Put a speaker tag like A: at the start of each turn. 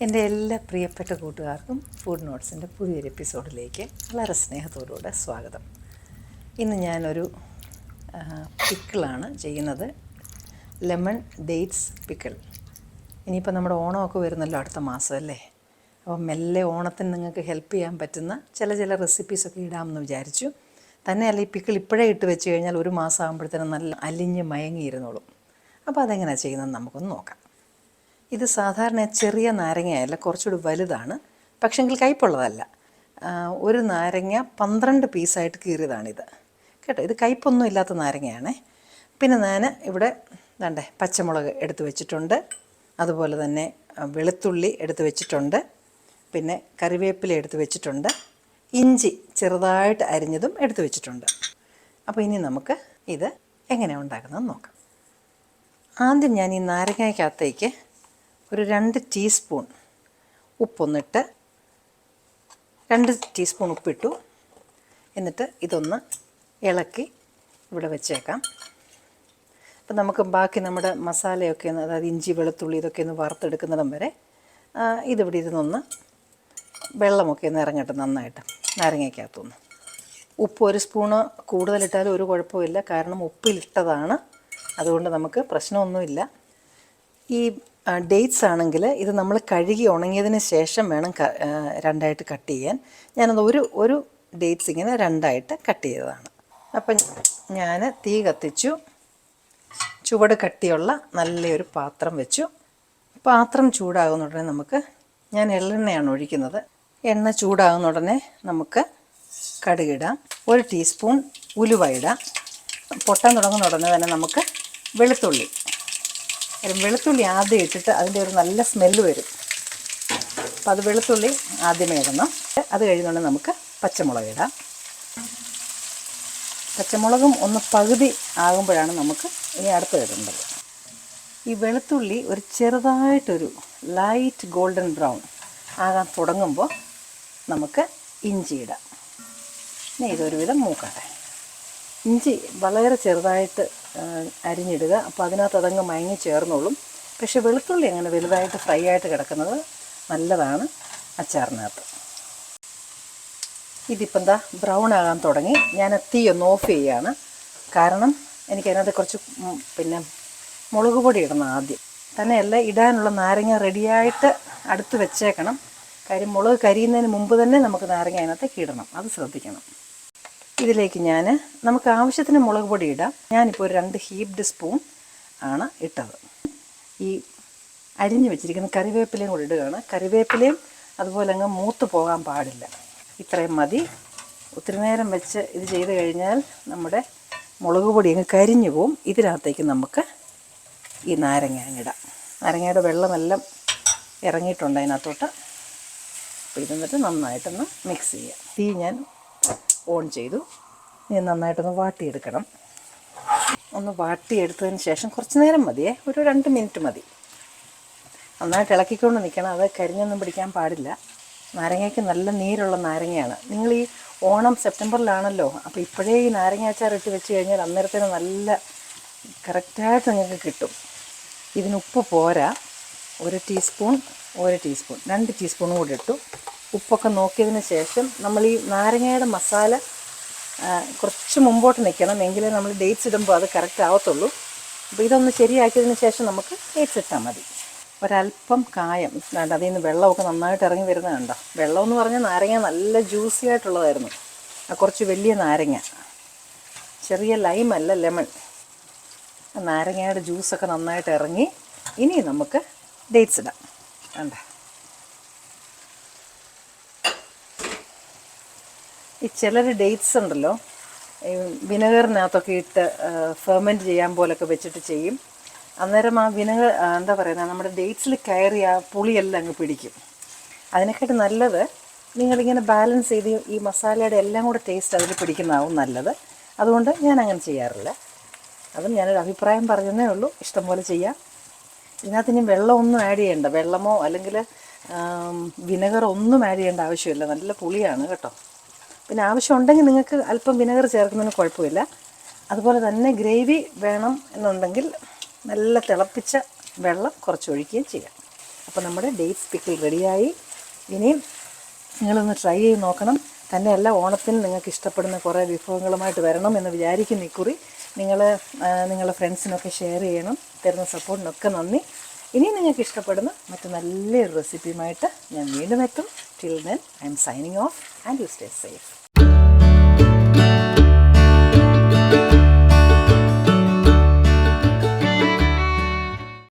A: എൻ്റെ എല്ലാ പ്രിയപ്പെട്ട കൂട്ടുകാർക്കും ഫുഡ് നോട്ട്സിൻ്റെ പുതിയൊരു എപ്പിസോഡിലേക്ക് വളരെ സ്നേഹത്തോടുകൂടെ സ്വാഗതം. ഇന്ന് ഞാനൊരു പിക്കിളാണ് ചെയ്യുന്നത്, ലെമൺ ഡേറ്റ്സ് പിക്കിൾ. ഇനിയിപ്പോൾ നമ്മുടെ ഓണമൊക്കെ വരുന്നല്ലോ അടുത്ത മാസം അല്ലേ. അപ്പോൾ മെല്ലെ ഓണത്തിന് നിങ്ങൾക്ക് ഹെൽപ്പ് ചെയ്യാൻ പറ്റുന്ന ചില റെസിപ്പീസൊക്കെ ഇടാമെന്ന് വിചാരിച്ചു. തന്നെയല്ല, ഈ പിക്കിൾ ഇപ്പോഴേ ഇട്ട് വെച്ച് കഴിഞ്ഞാൽ ഒരു മാസം ആകുമ്പോഴത്തേനും നല്ല അലിഞ്ഞ് മയങ്ങിയിരുന്നോളും. അപ്പോൾ അതെങ്ങനെയാണ് ചെയ്യുന്നത് നമുക്കൊന്ന് നോക്കാം. ഇത് സാധാരണ ചെറിയ നാരങ്ങയല്ല, കുറച്ചുകൂടി വലുതാണ്, പക്ഷെങ്കിൽ കയ്പുള്ളതല്ല. ഒരു നാരങ്ങ 12 പീസായിട്ട് കീറിയതാണിത് കേട്ടോ. ഇത് കയ്പൊന്നും ഇല്ലാത്ത നാരങ്ങയാണേ. പിന്നെ ഞാൻ ഇവിടെ പച്ചമുളക് എടുത്ത് വെച്ചിട്ടുണ്ട്, അതുപോലെ തന്നെ വെളുത്തുള്ളി എടുത്ത് വെച്ചിട്ടുണ്ട്, പിന്നെ കറിവേപ്പില എടുത്ത് വെച്ചിട്ടുണ്ട്, ഇഞ്ചി ചെറുതായിട്ട് അരിഞ്ഞതും എടുത്ത് വെച്ചിട്ടുണ്ട്. അപ്പോൾ ഇനി നമുക്ക് ഇത് എങ്ങനെയാണ് ഉണ്ടാക്കുന്നതെന്ന് നോക്കാം. ആദ്യം ഞാൻ ഈ നാരങ്ങയ്ക്കകത്തേക്ക് ഒരു 2 ടീസ്പൂൺ ഉപ്പൊന്നിട്ട് 2 ടീസ്പൂൺ ഉപ്പിട്ടു. എന്നിട്ട് ഇതൊന്ന് ഇളക്കി ഇവിടെ വെച്ചേക്കാം. അപ്പം നമുക്ക് ബാക്കി നമ്മുടെ മസാലയൊക്കെ ഒന്ന്, അതായത് ഇഞ്ചി വെളുത്തുള്ളി ഇതൊക്കെ ഒന്ന് വറുത്തെടുക്കുന്നിടം വരെ ഇതിവിടെ ഇരുന്നൊന്ന് വെള്ളമൊക്കെ ഒന്ന് ഇറങ്ങട്ടെ നന്നായിട്ട് നാരങ്ങയ്ക്കകത്തുനിന്ന്. ഉപ്പ് 1 സ്പൂണ് കൂടുതലിട്ടാലും ഒരു കുഴപ്പമില്ല, കാരണം ഉപ്പിലിട്ടതാണ്, അതുകൊണ്ട് നമുക്ക് പ്രശ്നമൊന്നുമില്ല. ഈ ഡേറ്റ്സ് ആണെങ്കിൽ ഇത് നമ്മൾ കഴുകി ഉണങ്ങിയതിന് ശേഷം വേണം രണ്ടായിട്ട് കട്ട് ചെയ്യാൻ. ഞാനത് ഒരു ഡേറ്റ്സ് ഇങ്ങനെ 2ആയിട്ട് കട്ട് ചെയ്തതാണ്. അപ്പം ഞാൻ തീ കത്തിച്ചു, ചുവട് കട്ടിയുള്ള നല്ലൊരു പാത്രം വെച്ചു. പാത്രം ചൂടാകുന്ന ഉടനെ ഞാൻ എള്ളെണ്ണയാണ് ഒഴിക്കുന്നത്. എണ്ണ ചൂടാകുന്ന ഉടനെ നമുക്ക് കടുകിടാം. 1 ടീസ്പൂൺ ഉലുവ ഇടാം. പൊട്ടാൻ തുടങ്ങുന്ന ഉടനെ തന്നെ നമുക്ക് വെളുത്തുള്ളി ആദ്യം ഇട്ടിട്ട് അതിൻ്റെ ഒരു നല്ല സ്മെല്ല് വരും. അപ്പോൾ അത് വെളുത്തുള്ളി ആദ്യമേ ഇടണം. അത് കഴിയുന്നുണ്ട് നമുക്ക് പച്ചമുളക് ഇടാം. പച്ചമുളകും ഒന്ന് പകുതി ആകുമ്പോഴാണ് നമുക്ക് ഇനി അടുത്ത് ഇടേണ്ടത്. ഈ വെളുത്തുള്ളി ഒരു ചെറുതായിട്ടൊരു ലൈറ്റ് ഗോൾഡൻ ബ്രൗൺ ആകാൻ തുടങ്ങുമ്പോൾ നമുക്ക് ഇഞ്ചി ഇടാം. ഇനി ഇതൊരുവിധം മൂക്കട്ടെ. ഇഞ്ചി വളരെ ചെറുതായിട്ട് അരിഞ്ഞിടുക, അപ്പോൾ അതിനകത്ത് അതങ്ങ് മയങ്ങി ചേർന്നോളും. പക്ഷേ വെളുത്തുള്ളി അങ്ങനെ വലുതായിട്ട് ഫ്രൈ ആയിട്ട് കിടക്കുന്നത് നല്ലതാണ് അച്ചാറിനകത്ത്. ഇതിപ്പം ബ്രൗൺ ആകാൻ തുടങ്ങി. ഞാൻ തീ ഒന്ന് ഓഫ് ചെയ്യുകയാണ്, കാരണം എനിക്കതിനകത്ത് കുറച്ച് മുളക് പൊടി ഇടണം ആദ്യം. തന്നെയല്ല, ഇടാനുള്ള നാരങ്ങ റെഡിയായിട്ട് അടുത്ത് വെച്ചേക്കണം. കാര്യം മുളക് കരിയുന്നതിന് മുമ്പ് തന്നെ നമുക്ക് നാരങ്ങ അതിനകത്തേക്ക് ഇടണം, അത് ശ്രദ്ധിക്കണം. ഇതിലേക്ക് നമുക്ക് ആവശ്യത്തിന് മുളക് പൊടി ഇടാം. ഞാനിപ്പോൾ ഒരു 2 ഹീപ്ഡ് സ്പൂൺ ആണ് ഇട്ടത്. ഈ അരിഞ്ഞു വെച്ചിരിക്കുന്ന കറിവേപ്പിലയും കൂടി ഇടുകയാണ്. കറിവേപ്പിലയും അതുപോലെ അങ്ങ് മൂത്ത് പോകാൻ പാടില്ല, ഇത്രയും മതി. ഒത്തിരി നേരം വെച്ച് ഇത് ചെയ്ത് കഴിഞ്ഞാൽ നമ്മുടെ മുളക് പൊടി അങ്ങ് കരിഞ്ഞു പോവും. ഇതിനകത്തേക്ക് നമുക്ക് ഈ നാരങ്ങ ഇടാം. നാരങ്ങയുടെ വെള്ളമെല്ലാം ഇറങ്ങിയിട്ടുണ്ട് അതിനകത്തോട്ട്. അപ്പോൾ ഇതെന്നിട്ട് നന്നായിട്ടൊന്ന് മിക്സ് ചെയ്യാം. തീ ഞാൻ ഓൺ ചെയ്തു. ഇനി നന്നായിട്ടൊന്ന് വാട്ടിയെടുക്കണം. ഒന്ന് വാട്ടിയെടുത്തതിന് ശേഷം കുറച്ച് നേരം മതിയേ, ഒരു 2 മിനിറ്റ് മതി. നന്നായിട്ട് ഇളക്കിക്കൊണ്ട് നിൽക്കണം, അത് കരിഞ്ഞൊന്നും പിടിക്കാൻ പാടില്ല. നാരങ്ങയ്ക്ക് നല്ല നീരുള്ള നാരങ്ങയാണ്. നിങ്ങൾ ഈ ഓണം സെപ്റ്റംബറിലാണല്ലോ, അപ്പോൾ ഇപ്പോഴേ ഈ നാരങ്ങ അച്ചാർ ഇട്ട് വെച്ച് കഴിഞ്ഞാൽ അന്നേരത്തിന് നല്ല കറക്റ്റായിട്ട് നിങ്ങൾക്ക് കിട്ടും. ഇതിന് ഉപ്പ് പോരാ, 1 ടീസ്പൂൺ 2 ടീസ്പൂൺ കൂടി ഇട്ടു. ഉപ്പൊക്കെ നോക്കിയതിന് ശേഷം നമ്മൾ ഈ നാരങ്ങയുടെ മസാല കുറച്ച് മുമ്പോട്ട് നിൽക്കണം, എങ്കിലേ നമ്മൾ ഡേറ്റ്സ് ഇടുമ്പോൾ അത് കറക്റ്റ് ആവത്തുള്ളൂ. അപ്പോൾ ഇതൊന്ന് ശരിയാക്കിയതിന് ശേഷം നമുക്ക് ഡേറ്റ്സ് ഇട്ടാൽ മതി. ഒരല്പം കായം അതിൽ നിന്ന് വെള്ളമൊക്കെ നന്നായിട്ട് ഇറങ്ങി വരുന്നത് കണ്ടോ. വെള്ളമെന്ന് പറഞ്ഞാൽ നാരങ്ങ നല്ല ജ്യൂസി ആയിട്ടുള്ളതായിരുന്നു. കുറച്ച് വലിയ നാരങ്ങ, ചെറിയ ലൈമല്ല, ലെമൺ. നാരങ്ങയുടെ ജ്യൂസൊക്കെ നന്നായിട്ട് ഇറങ്ങി. ഇനി നമുക്ക് ഡേറ്റ്സ് ഇടാം. ഈ ചിലർ ഡേറ്റ്സ് ഉണ്ടല്ലോ, വിനെഗറിനകത്തൊക്കെ ഇട്ട് ഫെർമെൻറ്റ് ചെയ്യാൻ പോലൊക്കെ വെച്ചിട്ട് ചെയ്യും. അന്നേരം ആ വിനെഗർ നമ്മുടെ ഡേറ്റ്സിൽ കയറി ആ പുളിയെല്ലാം അങ്ങ് പിടിക്കും. അതിനെക്കാട്ട് നല്ലത് നിങ്ങളിങ്ങനെ ബാലൻസ് ചെയ്ത് ഈ മസാലയുടെ എല്ലാം കൂടെ ടേസ്റ്റ് അതിൽ പിടിക്കുന്നതാവും നല്ലത്. അതുകൊണ്ട് ഞാൻ അങ്ങനെ ചെയ്യാറില്ല. അതും ഞാനൊരു അഭിപ്രായം പറഞ്ഞതേ ഉള്ളൂ, ഇഷ്ടംപോലെ ചെയ്യാം. ഇതിനകത്ത് ഇനി വെള്ളമൊന്നും ആഡ് ചെയ്യേണ്ട, വെള്ളമോ അല്ലെങ്കിൽ വിനെഗറോ ഒന്നും ആഡ് ചെയ്യേണ്ട ആവശ്യമില്ല. നല്ല പുളിയാണ് കേട്ടോ. പിന്നെ ആവശ്യമുണ്ടെങ്കിൽ നിങ്ങൾക്ക് അല്പം വിനെഗർ ചേർക്കുന്നതിന് കുഴപ്പമില്ല. അതുപോലെ തന്നെ ഗ്രേവി വേണം എന്നുണ്ടെങ്കിൽ നല്ല തിളപ്പിച്ച വെള്ളം കുറച്ച് ഒഴിക്കുകയും ചെയ്യാം. അപ്പോൾ നമ്മുടെ ഡേറ്റ്സ് പിക്കിൾ റെഡിയായി. ഇനിയും നിങ്ങളൊന്ന് ട്രൈ ചെയ്ത് നോക്കണം. തന്നെയല്ല, ഓണത്തിന് നിങ്ങൾക്ക് ഇഷ്ടപ്പെടുന്ന കുറേ വിഭവങ്ങളുമായിട്ട് വരണം എന്ന് വിചാരിക്കുന്ന ഇക്കുറി. നിങ്ങളുടെ ഫ്രണ്ട്സിനൊക്കെ ഷെയർ ചെയ്യണം. തരുന്ന സപ്പോർട്ടിനൊക്കെ നന്ദി. ഇനി നിങ്ങൾക്ക് ഇഷ്ടപ്പെടുന്ന മറ്റു നല്ലൊരു റെസിപ്പിയുമായിട്ട് ഞാൻ വീണ്ടും എത്തും. Till then I M signing off and you stay safe.